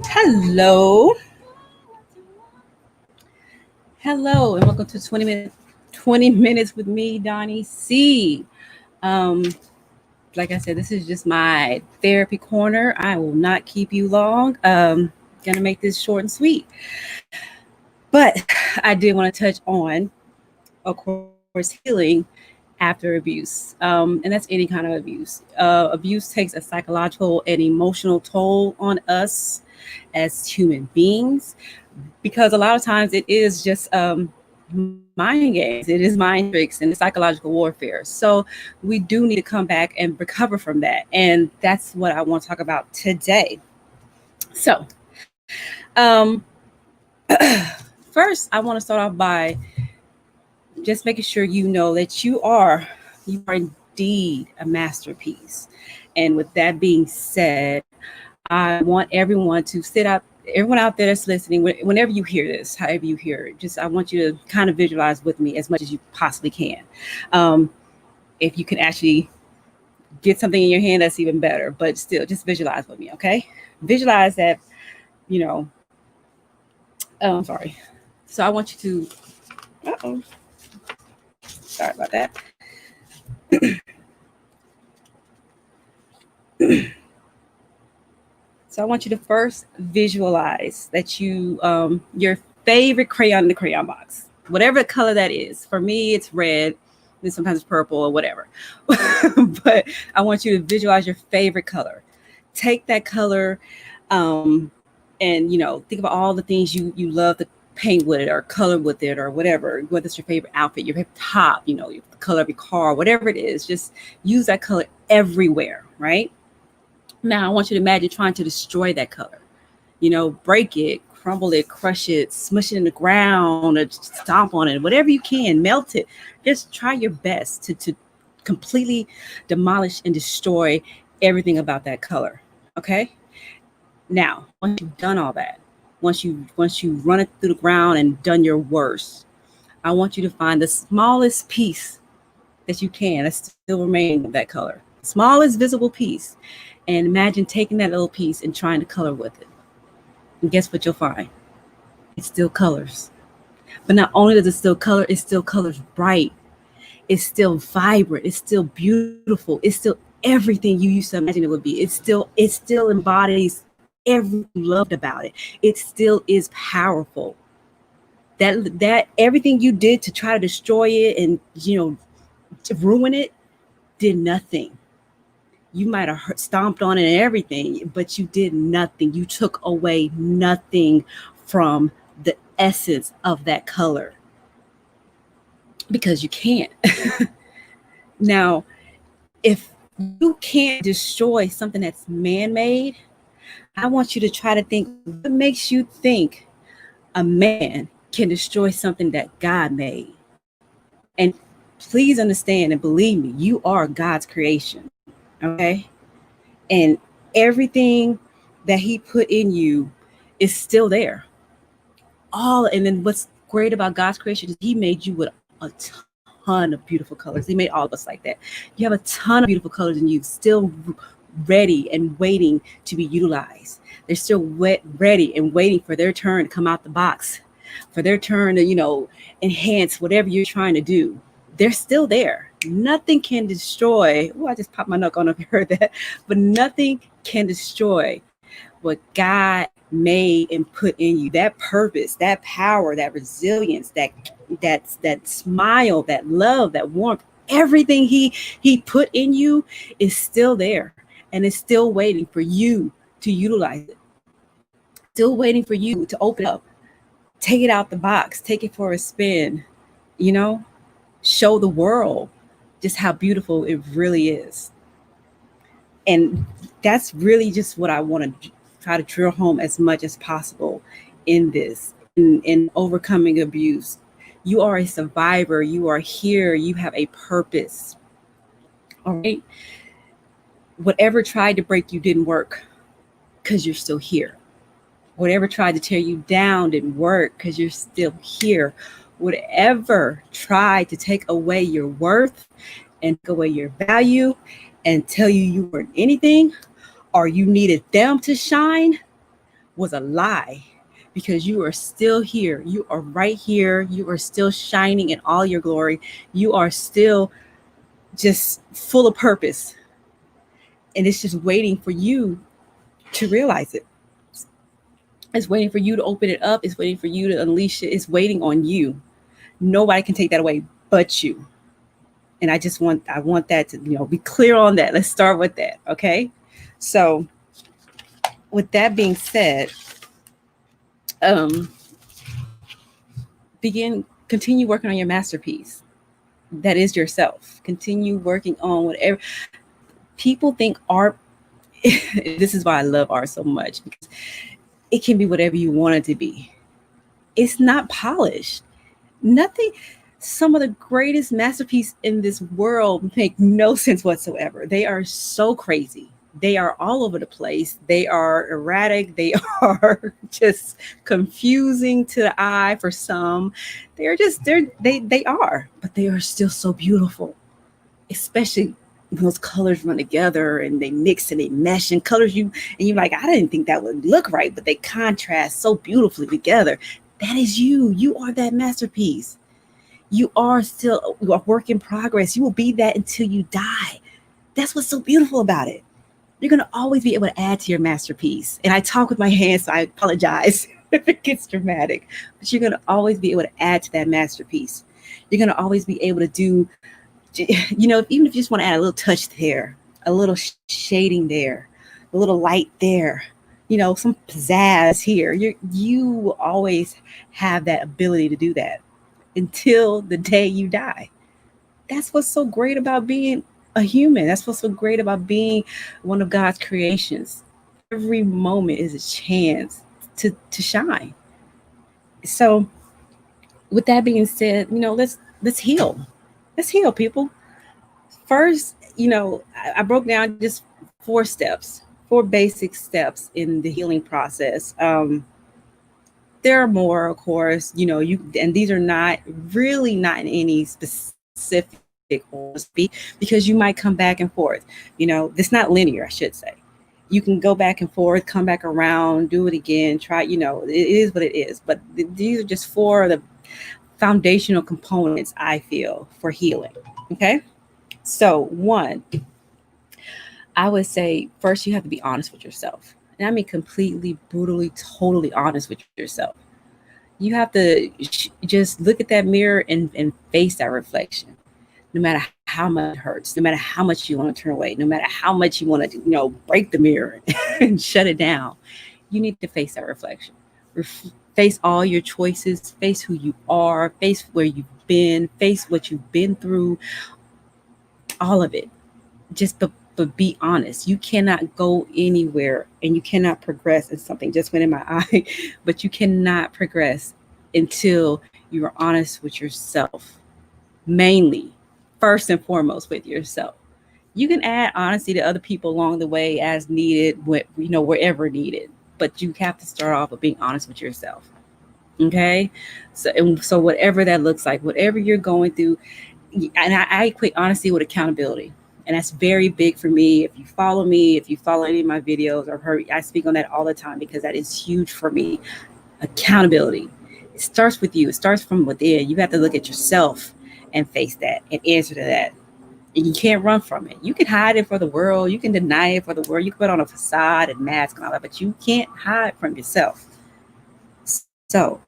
Hello. Hello, and welcome to 20 minutes with me, Donnie C. Um, like I said, this is just my therapy corner. I will not keep you long. Gonna make this short and sweet. But I did want to touch on, of course, healing after abuse. And that's any kind of abuse. Abuse takes a psychological and emotional toll on us as human beings because a lot of times it is just mind games, it is mind tricks and psychological warfare. So we do need to come back and recover from that. And that's what I want to talk about today. So, um, first, I want to start off by just making sure you know that you are indeed a masterpiece. And with that being said, I want everyone out there that's listening, whenever you hear this, however you hear it, just I want you to kind of visualize with me as much as you possibly can. Um, if you can actually get something in your hand, that's even better. But still, just visualize with me, okay? Visualize that, you know. Sorry. So I want you to. Sorry about that. So I want you to first visualize that your favorite crayon in the crayon box, whatever color that is. For me, it's red. And sometimes it's purple or whatever. But I want you to visualize your favorite color. Take that color, and think about all the things you love to paint with it or color with it or whatever. Whether it's your favorite outfit, your favorite top, the color of your car, whatever it is. Just use that color everywhere, right? Now, I want you to imagine trying to destroy that color. Break it, crumble it, crush it, smush it in the ground, or stomp on it, whatever you can, melt it. Just try your best to completely demolish and destroy everything about that color. Okay? Now, once you've done all that, once you run it through the ground and done your worst, I want you to find the smallest piece that you can that's still remaining of that color. Smallest visible piece. And imagine taking that little piece and trying to color with it. And guess what you'll find? It still colors. But not only does it still color, it still colors bright. It's still vibrant. It's still beautiful. It's still everything you used to imagine it would be. It still embodies everything you loved about it. It still is powerful. That everything you did to try to destroy it and to ruin it did nothing. You might have stomped on it and everything, but you did nothing. You took away nothing from the essence of that color because you can't. Now, if you can't destroy something that's man-made, I want you to try to think what makes you think a man can destroy something that God made. And please understand and believe me, you are God's creation. Okay? And everything that he put in you is still there. And then what's great about God's creation is he made you with a ton of beautiful colors. He made all of us like that. You have a ton of beautiful colors in you still ready and waiting to be utilized. They're still ready and waiting for their turn to come out the box, for their turn to, enhance whatever you're trying to do. They're still there. Nothing can destroy. Oh, I just popped my knuckle. I don't know if you heard that, but nothing can destroy what God made and put in you. That purpose, that power, that resilience, that smile, that love, that warmth, everything he put in you is still there and is still waiting for you to utilize it. Still waiting for you to open up, take it out the box, take it for a spin, show the world just how beautiful it really is. And that's really just what I want to try to drill home as much as possible in this, in overcoming abuse. You are a survivor. You are here. You have a purpose. All right. Whatever tried to break you didn't work because you're still here. Whatever tried to tear you down didn't work because you're still here. Whatever tried to take away your worth and take away your value and tell you you weren't anything or you needed them to shine was a lie, because you are still here. You are right here. You are still shining in all your glory. You are still just full of purpose. And it's just waiting for you to realize it. It's waiting for you to open it up. It's waiting for you to unleash it. It's waiting on you. Nobody can take that away but you. And I want that to, be clear on that. Let's start with that. Okay. So with that being said, um, continue working on your masterpiece. That is yourself. Continue working on whatever. People think art, this is why I love art so much, because it can be whatever you want it to be. It's not polished. Nothing. Some of the greatest masterpieces in this world make no sense whatsoever. They are so crazy. They are all over the place. They are erratic. They are just confusing to the eye for some. They are, but they are still so beautiful, especially when those colors run together and they mix and they mesh, and you're like, I didn't think that would look right, but they contrast so beautifully together. That is you. You are that masterpiece. You are still a work in progress. You will be that until you die. That's what's so beautiful about it. You're going to always be able to add to your masterpiece. And I talk with my hands, so I apologize if it gets dramatic, but you're going to always be able to add to that masterpiece. You're going to always be able to do, even if you just want to add a little touch there, a little shading there, a little light there, some pizzazz here. You will always have that ability to do that until the day you die. That's what's so great about being a human. That's what's so great about being one of God's creations. Every moment is a chance to shine. So with that being said, let's heal. Let's heal, people. First, I broke down just 4 steps, 4 basic steps in the healing process. There are more, of course, and these are not in any specific order, because you might come back and forth. It's not linear, I should say. You can go back and forth, come back around, do it again, try, it is what it is. But these are just 4 of the foundational components, I feel, for healing. Okay. So 1, I would say first you have to be honest with yourself. And I mean completely, brutally, totally honest with yourself. You have to just look at that mirror and face that reflection. No matter how much it hurts, no matter how much you want to turn away, no matter how much you want to, break the mirror and shut it down, you need to face that reflection. Face all your choices, face who you are, face where you've been, face what you've been through, all of it. But be honest. You cannot go anywhere and you cannot progress. And something just went in my eye, but you cannot progress until you are honest with yourself. Mainly, first and foremost, with yourself. You can add honesty to other people along the way as needed, wherever needed. But you have to start off with being honest with yourself. Okay? So whatever that looks like, whatever you're going through, and I equate honesty with accountability. And that's very big for me. If you follow any of my videos or heard, I speak on that all the time because that is huge for me. Accountability. It starts with you. It starts from within. You have to look at yourself and face that and answer to that. And you can't run from it. You can hide it for the world. You can deny it for the world. You can put on a facade and mask and all that, but you can't hide from yourself. So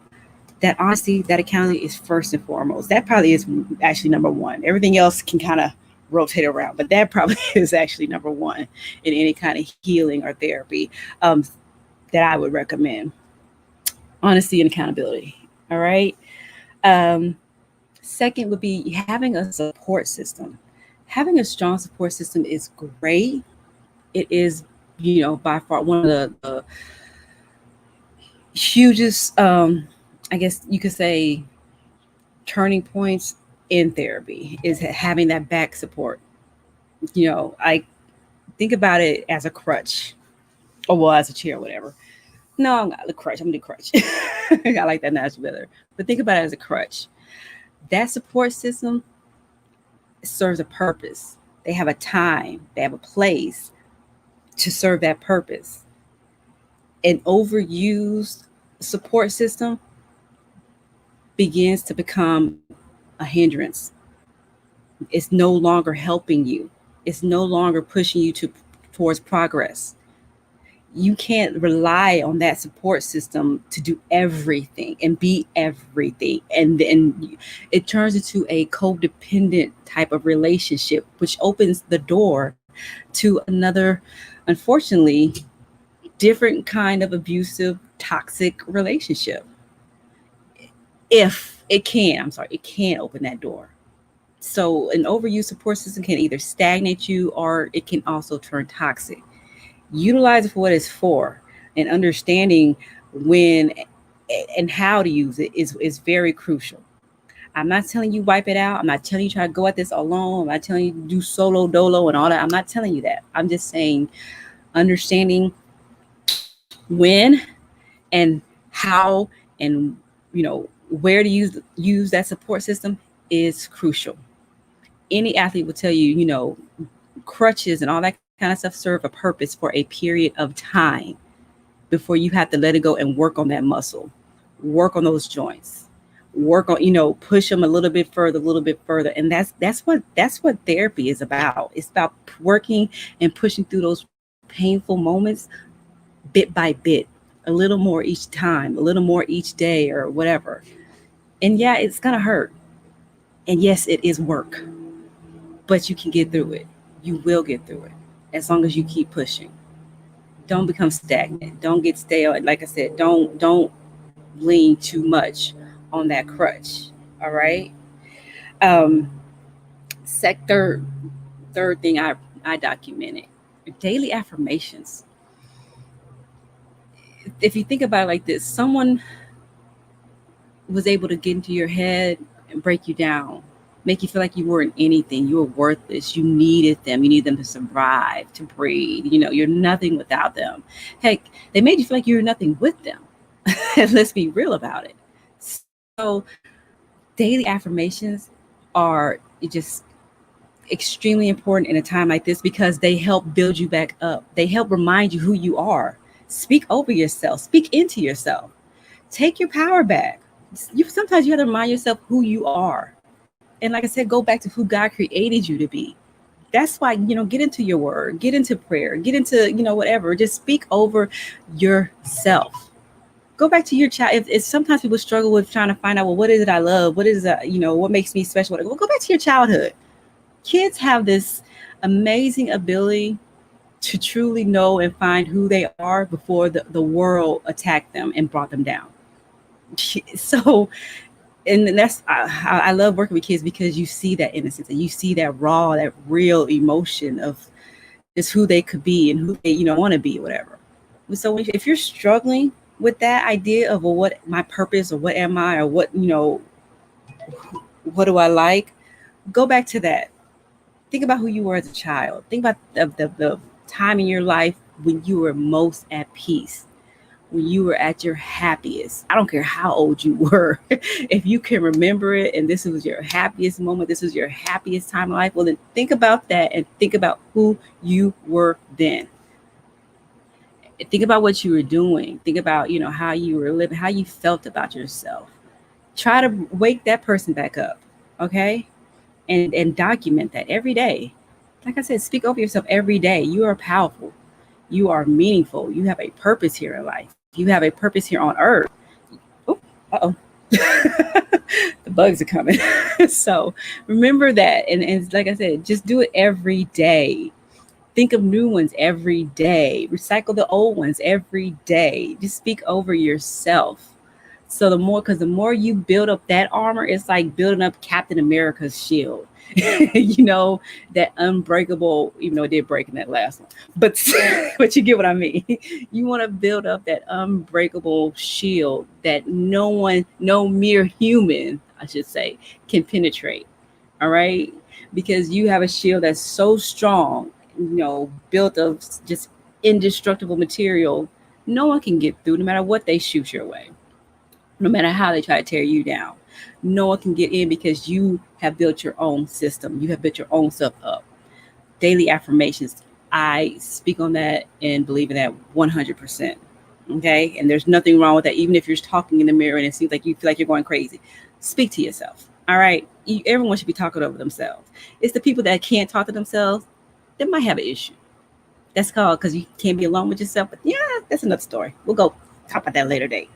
that honesty, that accountability is first and foremost. That probably is actually number 1. Everything else can kind of rotate around, but that probably is actually number 1 in any kind of healing or therapy that I would recommend. Honesty and accountability. All right. Second would be having a support system. Having a strong support system is great. It is, by far one of the hugest, I guess you could say, turning points in therapy is having that back support. I think about it as a crutch, or as a chair, whatever. No, I'm not the crutch. I'm the crutch. I like that analogy better. But think about it as a crutch. That support system serves a purpose. They have a time, they have a place to serve that purpose. An overused support system begins to become a hindrance. It's no longer helping you. It's no longer pushing you towards progress. You can't rely on that support system to do everything and be everything. And then it turns into a codependent type of relationship, which opens the door to another, unfortunately, different kind of abusive, toxic relationship. If it can, I'm sorry, it can open that door. So an overused support system can either stagnate you or it can also turn toxic. Utilize it for what it's for, and understanding when and how to use it is very crucial. I'm not telling you wipe it out. I'm not telling you try to go at this alone. I'm not telling you do solo dolo and all that. I'm not telling you that. I'm just saying understanding when and how and where to use that support system is crucial. Any athlete will tell you, crutches and all that kind of stuff serve a purpose for a period of time before you have to let it go and work on that muscle, work on those joints, work on, push them a little bit further. And that's what therapy is about. It's about working and pushing through those painful moments bit by bit, a little more each time, a little more each day or whatever. And yeah, it's gonna hurt. And yes, it is work, but you can get through it. You will get through it as long as you keep pushing. Don't become stagnant. Don't get stale. Like I said, don't lean too much on that crutch. All right. Um, third thing I documented: daily affirmations. If you think about it like this, someone was able to get into your head and break you down, make you feel like you weren't anything, you were worthless, you needed them, you need them to survive, to breathe. You're nothing without them. Heck, they made you feel like you were nothing with them. Let's be real about it. So, daily affirmations are just extremely important in a time like this because they help build you back up. They help remind you who you are. Speak over yourself, speak into yourself. Take your power back. Sometimes you have to remind yourself who you are. And like I said, go back to who God created you to be. That's why, get into your word, get into prayer, get into, whatever. Just speak over yourself. Go back to your child. If sometimes people struggle with trying to find out, well, what is it I love? What is that, what makes me special? Well, go back to your childhood. Kids have this amazing ability to truly know and find who they are before the world attacked them and brought them down. So, and that's I love working with kids because you see that innocence and you see that raw, that real emotion of just who they could be and who they want to be, whatever. So if you're struggling with that idea of, well, what my purpose or what am I or what do I like, go back to that. Think about who you were as a child. Think about the time in your life when you were most at peace, when you were at your happiest. I don't care how old you were. If you can remember it and this was your happiest moment, this was your happiest time in life, well, then think about that and think about who you were then. Think about what you were doing. Think about, how you were living, how you felt about yourself. Try to wake that person back up, okay? And document that every day. Like I said, speak over yourself every day. You are powerful. You are meaningful. You have a purpose here in life. You have a purpose here on earth. Oh, uh-oh. The bugs are coming. So remember that. And like I said, just do it every day. Think of new ones every day. Recycle the old ones every day. Just speak over yourself. So because the more you build up that armor, it's like building up Captain America's shield. That unbreakable, even though it did break in that last one. But but you get what I mean. You want to build up that unbreakable shield that no mere human, I should say, can penetrate. All right. Because you have a shield that's so strong, built of just indestructible material No one can get through no matter what they shoot your way, no matter how they try to tear you down. No one can get in because you have built your own system. You have built your own stuff up. Daily affirmations. I speak on that and believe in that 100%. Okay. And there's nothing wrong with that. Even if you're talking in the mirror and it seems like you feel like you're going crazy, speak to yourself. All right. Everyone should be talking over themselves. It's the people that can't talk to themselves that might have an issue. That's called because you can't be alone with yourself. But yeah, that's another story. We'll go talk about that later date.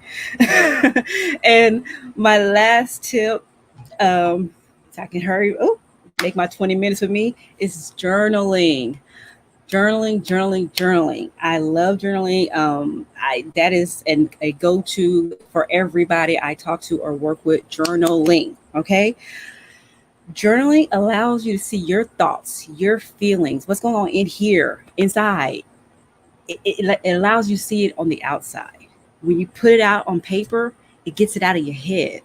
And my last tip, so I can hurry, make my 20 minutes with me, is journaling. Journaling. I love journaling. I that is a go-to for everybody I talk to or work with. Journaling. Okay. Journaling allows you to see your thoughts, your feelings, what's going on in here, inside. It allows you to see it on the outside. When you put it out on paper, it gets it out of your head.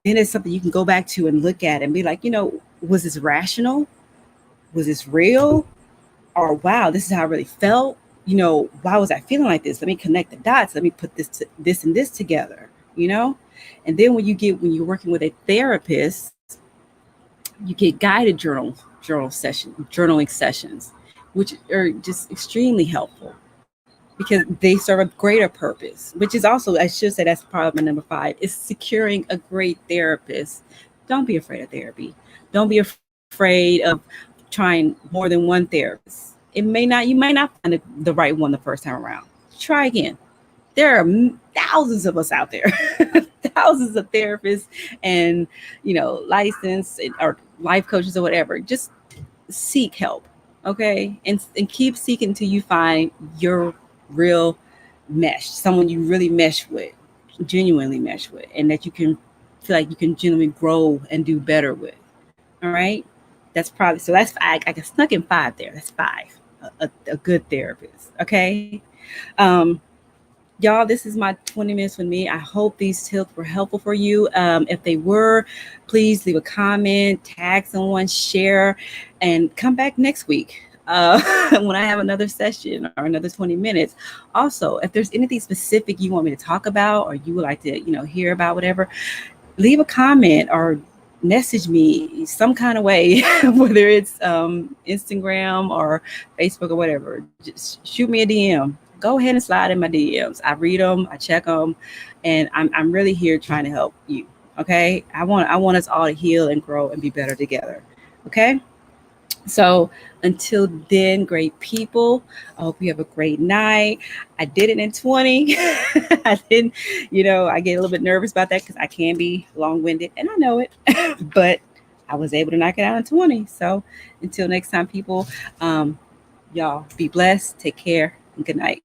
Then it's something you can go back to and look at and be like, was this rational? Was this real? Or wow, this is how I really felt. Why was I feeling like this? Let me connect the dots. Let me put this and this together. And then when you're working with a therapist, you get guided journaling sessions, which are just extremely helpful because they serve a greater purpose, which is also, I should say, that's part of my number 5, is securing a great therapist. Don't be afraid of therapy. Don't be afraid of trying more than one therapist. You might not find the right one the first time around. Try again. There are thousands of us out there, thousands of therapists and, licensed or life coaches or whatever. Just seek help. Okay. And keep seeking until you find your real mesh, someone you really mesh with, genuinely mesh with, and that you can feel like you can genuinely grow and do better with. All right. That's probably, so that's, I snuck in 5 there. That's 5, a good therapist. Okay. Y'all, this is my 20 minutes with me. I hope these tips were helpful for you. If they were, please leave a comment, tag someone, share, and come back next week when I have another session or another 20 minutes. Also, if there's anything specific you want me to talk about or you would like to, hear about, whatever, leave a comment or message me some kind of way, whether it's Instagram or Facebook or whatever. Just shoot me a DM. Go ahead and slide in my DMs. I read them, I check them, and I'm really here trying to help you. Okay, I want us all to heal and grow and be better together. Okay. So until then, great people, I hope you have a great night. I did it in 20. I didn't, I get a little bit nervous about that because I can be long-winded and I know it, but I was able to knock it out in 20. So until next time, people, y'all be blessed, take care, and good night.